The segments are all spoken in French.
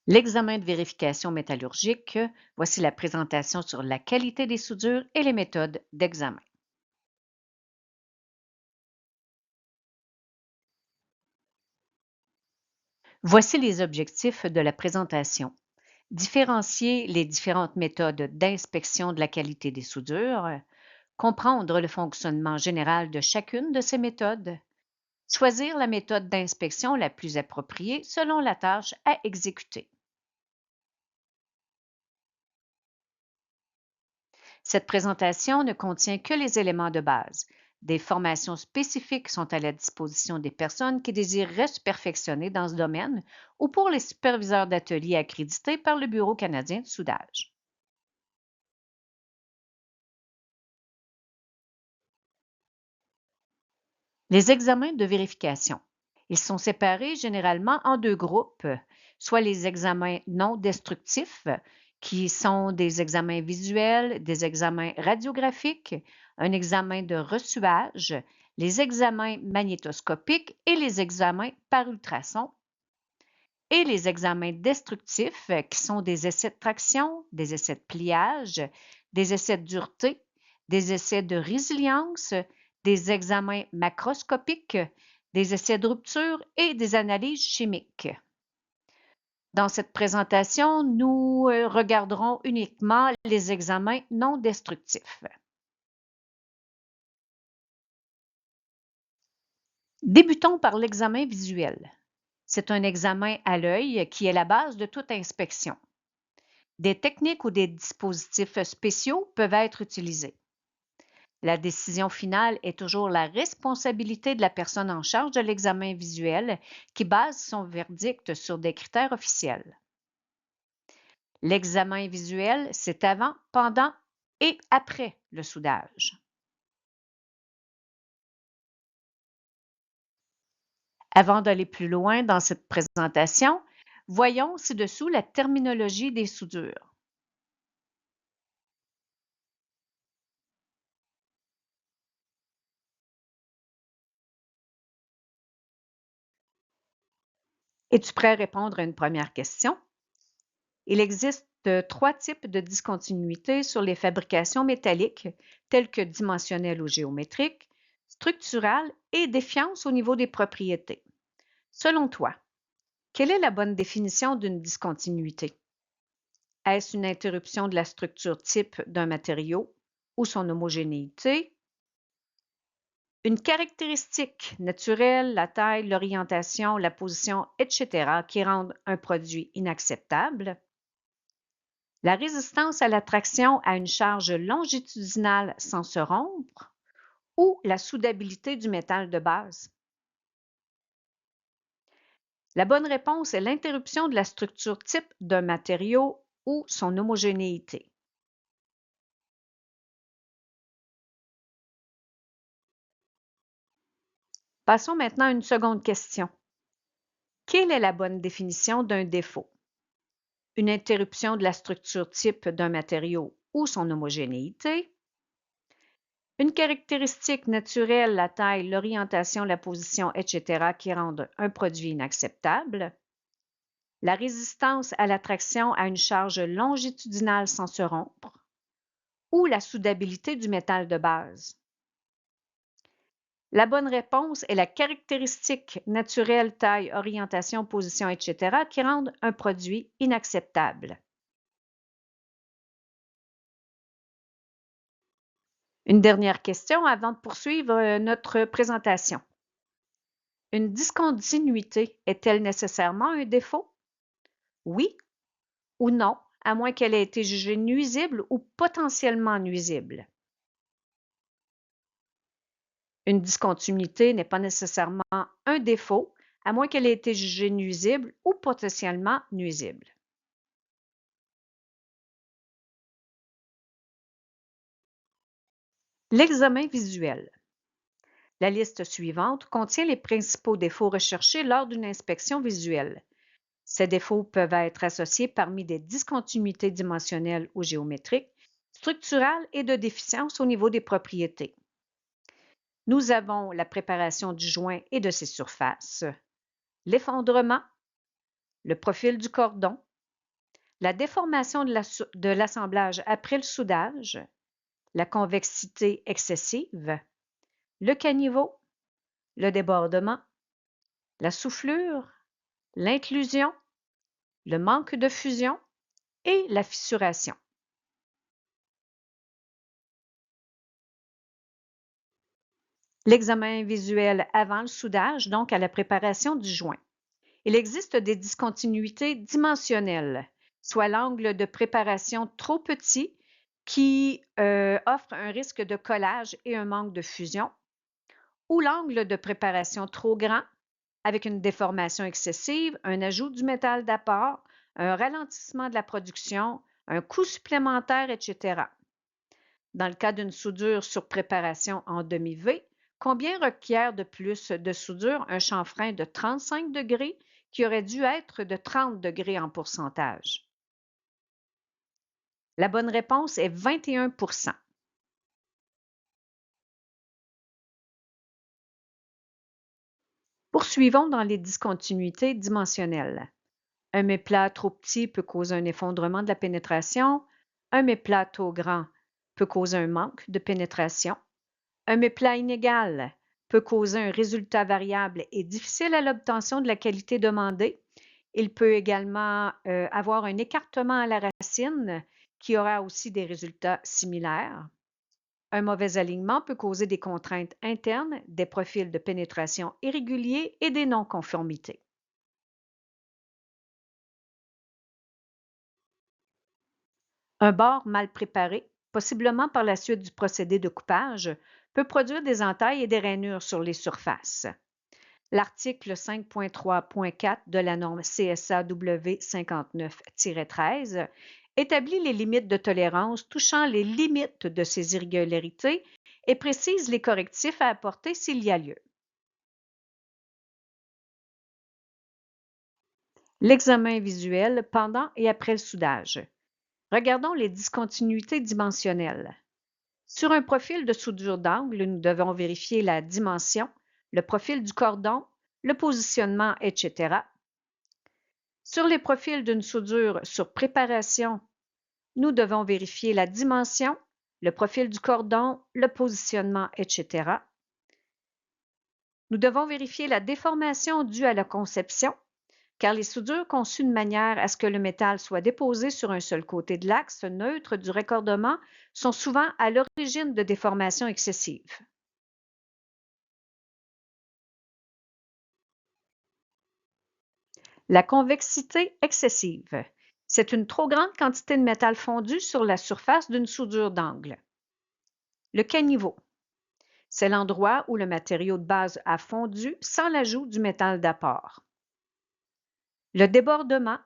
L'examen de vérification métallurgique, voici la présentation sur la qualité des soudures et les méthodes d'examen. Voici les objectifs de la présentation. Différencier les différentes méthodes d'inspection de la qualité des soudures, comprendre le fonctionnement général de chacune de ces méthodes, choisir la méthode d'inspection la plus appropriée selon la tâche à exécuter. Cette présentation ne contient que les éléments de base. Des formations spécifiques sont à la disposition des personnes qui désireraient se perfectionner dans ce domaine ou pour les superviseurs d'ateliers accrédités par le Bureau canadien de soudage. Les examens de vérification. Ils sont séparés généralement en deux groupes, soit les examens non destructifs, qui sont des examens visuels, des examens radiographiques, un examen de reçuage, les examens magnétoscopiques et les examens par ultrasons, et les examens destructifs, qui sont des essais de traction, des essais de pliage, des essais de dureté, des essais de résilience, des examens macroscopiques, des essais de rupture et des analyses chimiques. Dans cette présentation, nous regarderons uniquement les examens non destructifs. Débutons par l'examen visuel. C'est un examen à l'œil qui est la base de toute inspection. Des techniques ou des dispositifs spéciaux peuvent être utilisés. La décision finale est toujours la responsabilité de la personne en charge de l'examen visuel qui base son verdict sur des critères officiels. L'examen visuel, c'est avant, pendant et après le soudage. Avant d'aller plus loin dans cette présentation, voyons ci-dessous la terminologie des soudures. Es-tu prêt à répondre à une première question? Il existe trois types de discontinuité sur les fabrications métalliques, telles que dimensionnelles ou géométriques, structurales et défiance au niveau des propriétés. Selon toi, quelle est la bonne définition d'une discontinuité? Est-ce une interruption de la structure type d'un matériau ou son homogénéité? Une caractéristique naturelle, la taille, l'orientation, la position, etc., qui rendent un produit inacceptable? La résistance à la traction à une charge longitudinale sans se rompre ou la soudabilité du métal de base? La bonne réponse est l'interruption de la structure type d'un matériau ou son homogénéité. Passons maintenant à une seconde question. Quelle est la bonne définition d'un défaut? Une interruption de la structure type d'un matériau ou son homogénéité? Une caractéristique naturelle, la taille, l'orientation, la position, etc., qui rendent un produit inacceptable? La résistance à la traction à une charge longitudinale sans se rompre? Ou la soudabilité du métal de base? La bonne réponse est la caractéristique naturelle, taille, orientation, position, etc., qui rendent un produit inacceptable. Une dernière question avant de poursuivre notre présentation. Une discontinuité est-elle nécessairement un défaut? Oui ou non, à moins qu'elle ait été jugée nuisible ou potentiellement nuisible. Une discontinuité n'est pas nécessairement un défaut, à moins qu'elle ait été jugée nuisible ou potentiellement nuisible. L'examen visuel. La liste suivante contient les principaux défauts recherchés lors d'une inspection visuelle. Ces défauts peuvent être associés parmi des discontinuités dimensionnelles ou géométriques, structurales et de déficience au niveau des propriétés. Nous avons la préparation du joint et de ses surfaces, l'effondrement, le profil du cordon, la déformation de l'assemblage après le soudage, la convexité excessive, le caniveau, le débordement, la soufflure, l'inclusion, le manque de fusion et la fissuration. L'examen visuel avant le soudage, donc à la préparation du joint. Il existe des discontinuités dimensionnelles, soit l'angle de préparation trop petit qui offre un risque de collage et un manque de fusion, ou l'angle de préparation trop grand avec une déformation excessive, un ajout du métal d'apport, un ralentissement de la production, un coût supplémentaire, etc. Dans le cas d'une soudure sur préparation en demi-V, combien requiert de plus de soudure un chanfrein de 35 degrés qui aurait dû être de 30 degrés en pourcentage? La bonne réponse est 21 %. Poursuivons dans les discontinuités dimensionnelles. Un méplat trop petit peut causer un effondrement de la pénétration. Un méplat trop grand peut causer un manque de pénétration. Un méplat inégal peut causer un résultat variable et difficile à l'obtention de la qualité demandée. Il peut également avoir un écartement à la racine qui aura aussi des résultats similaires. Un mauvais alignement peut causer des contraintes internes, des profils de pénétration irréguliers et des non-conformités. Un bord mal préparé, possiblement par la suite du procédé de coupage, peut produire des entailles et des rainures sur les surfaces. L'article 5.3.4 de la norme CSAW 59-13 établit les limites de tolérance touchant les limites de ces irrégularités et précise les correctifs à apporter s'il y a lieu. L'examen visuel pendant et après le soudage. Regardons les discontinuités dimensionnelles. Sur un profil de soudure d'angle, nous devons vérifier la dimension, le profil du cordon, le positionnement, etc. Sur les profils d'une soudure sur préparation, nous devons vérifier la dimension, le profil du cordon, le positionnement, etc. Nous devons vérifier la déformation due à la conception, car les soudures conçues de manière à ce que le métal soit déposé sur un seul côté de l'axe neutre du raccordement sont souvent à l'origine de déformations excessives. La convexité excessive. C'est une trop grande quantité de métal fondu sur la surface d'une soudure d'angle. Le caniveau. C'est l'endroit où le matériau de base a fondu sans l'ajout du métal d'apport. Le débordement.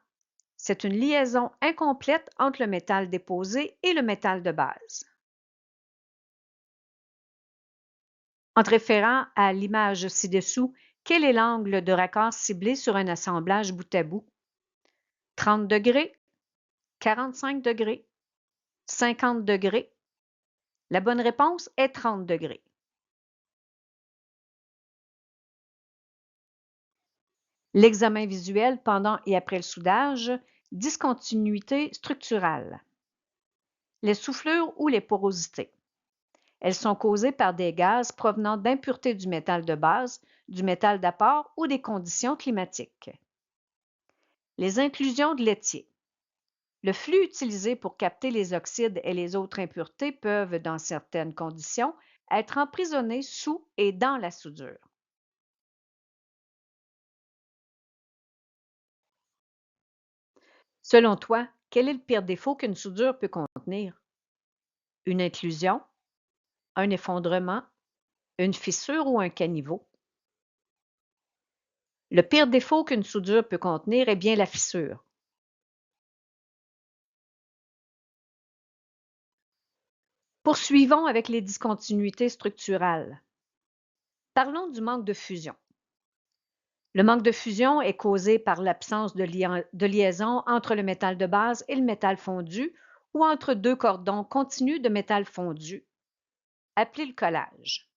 C'est une liaison incomplète entre le métal déposé et le métal de base. En te référant à l'image ci-dessous, quel est l'angle de raccord ciblé sur un assemblage bout à bout? 30 degrés, 45 degrés, 50 degrés. La bonne réponse est 30 degrés. L'examen visuel pendant et après le soudage, discontinuité structurale. Les soufflures ou les porosités. Elles sont causées par des gaz provenant d'impuretés du métal de base, du métal d'apport ou des conditions climatiques. Les inclusions de laitier. Le flux utilisé pour capter les oxydes et les autres impuretés peuvent, dans certaines conditions, être emprisonnés sous et dans la soudure. Selon toi, quel est le pire défaut qu'une soudure peut contenir? Une inclusion, un effondrement, une fissure ou un caniveau? Le pire défaut qu'une soudure peut contenir est bien la fissure. Poursuivons avec les discontinuités structurales. Parlons du manque de fusion. Le manque de fusion est causé par l'absence de liaison entre le métal de base et le métal fondu ou entre deux cordons continus de métal fondu, appelé le collage.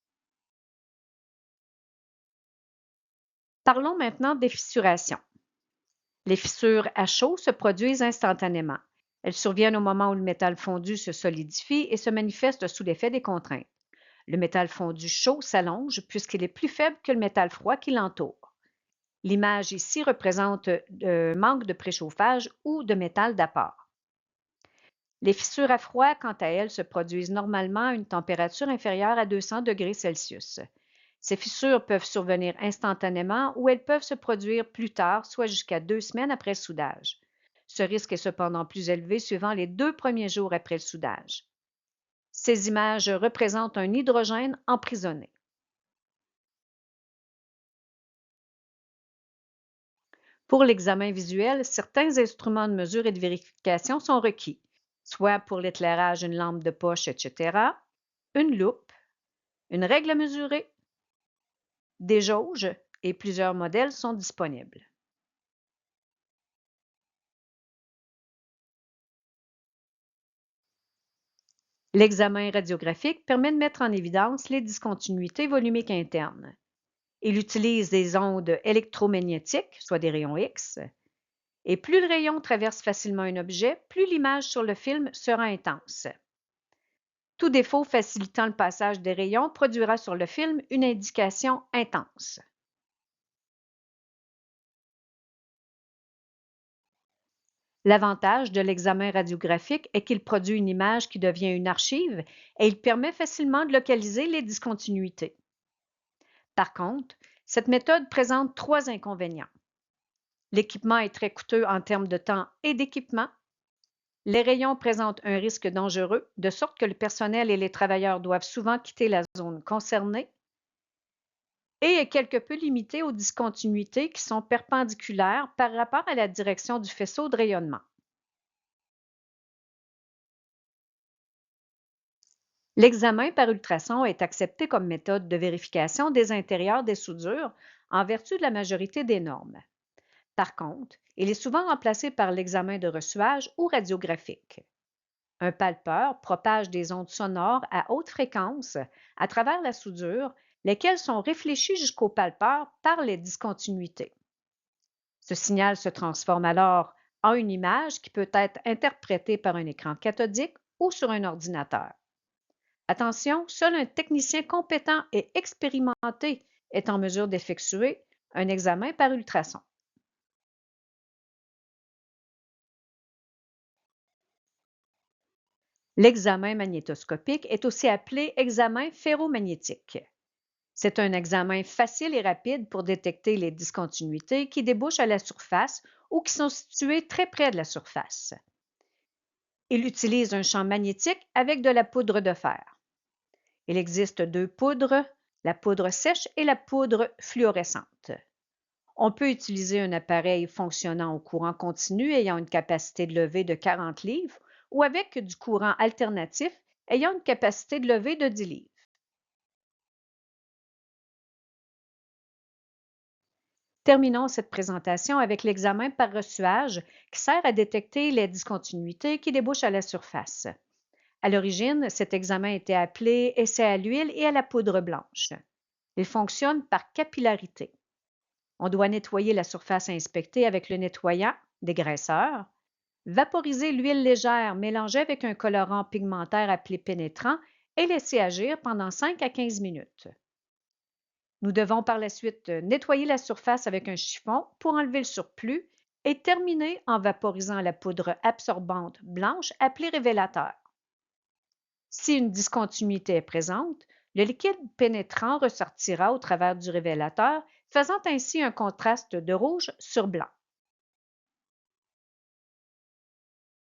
Parlons maintenant des fissurations. Les fissures à chaud se produisent instantanément. Elles surviennent au moment où le métal fondu se solidifie et se manifestent sous l'effet des contraintes. Le métal fondu chaud s'allonge puisqu'il est plus faible que le métal froid qui l'entoure. L'image ici représente un manque de préchauffage ou de métal d'apport. Les fissures à froid, quant à elles, se produisent normalement à une température inférieure à 200 degrés Celsius. Ces fissures peuvent survenir instantanément ou elles peuvent se produire plus tard, soit jusqu'à 2 semaines après le soudage. Ce risque est cependant plus élevé suivant les 2 premiers jours après le soudage. Ces images représentent un hydrogène emprisonné. Pour l'examen visuel, certains instruments de mesure et de vérification sont requis, soit pour l'éclairage, une lampe de poche, etc., une loupe, une règle à mesurer, des jauges et plusieurs modèles sont disponibles. L'examen radiographique permet de mettre en évidence les discontinuités volumiques internes. Il utilise des ondes électromagnétiques, soit des rayons X, et plus le rayon traverse facilement un objet, plus l'image sur le film sera intense. Tout défaut facilitant le passage des rayons produira sur le film une indication intense. L'avantage de l'examen radiographique est qu'il produit une image qui devient une archive et il permet facilement de localiser les discontinuités. Par contre, cette méthode présente 3 inconvénients. L'équipement est très coûteux en termes de temps et d'équipement. Les rayons présentent un risque dangereux, de sorte que le personnel et les travailleurs doivent souvent quitter la zone concernée. Et est quelque peu limité aux discontinuités qui sont perpendiculaires par rapport à la direction du faisceau de rayonnement. L'examen par ultrason est accepté comme méthode de vérification des intérieurs des soudures en vertu de la majorité des normes. Par contre, il est souvent remplacé par l'examen de reçuage ou radiographique. Un palpeur propage des ondes sonores à haute fréquence à travers la soudure, lesquelles sont réfléchies jusqu'au palpeur par les discontinuités. Ce signal se transforme alors en une image qui peut être interprétée par un écran cathodique ou sur un ordinateur. Attention, seul un technicien compétent et expérimenté est en mesure d'effectuer un examen par ultrason. L'examen magnétoscopique est aussi appelé examen ferromagnétique. C'est un examen facile et rapide pour détecter les discontinuités qui débouchent à la surface ou qui sont situées très près de la surface. Il utilise un champ magnétique avec de la poudre de fer. Il existe 2 poudres, la poudre sèche et la poudre fluorescente. On peut utiliser un appareil fonctionnant au courant continu ayant une capacité de levée de 40 livres ou avec du courant alternatif ayant une capacité de levée de 10 livres. Terminons cette présentation avec l'examen par reçuage qui sert à détecter les discontinuités qui débouchent à la surface. À l'origine, cet examen était appelé essai à l'huile et à la poudre blanche. Il fonctionne par capillarité. On doit nettoyer la surface inspectée avec le nettoyant, dégraisseur, vaporiser l'huile légère mélangée avec un colorant pigmentaire appelé pénétrant et laisser agir pendant 5 à 15 minutes. Nous devons par la suite nettoyer la surface avec un chiffon pour enlever le surplus et terminer en vaporisant la poudre absorbante blanche appelée révélateur. Si une discontinuité est présente, le liquide pénétrant ressortira au travers du révélateur, faisant ainsi un contraste de rouge sur blanc.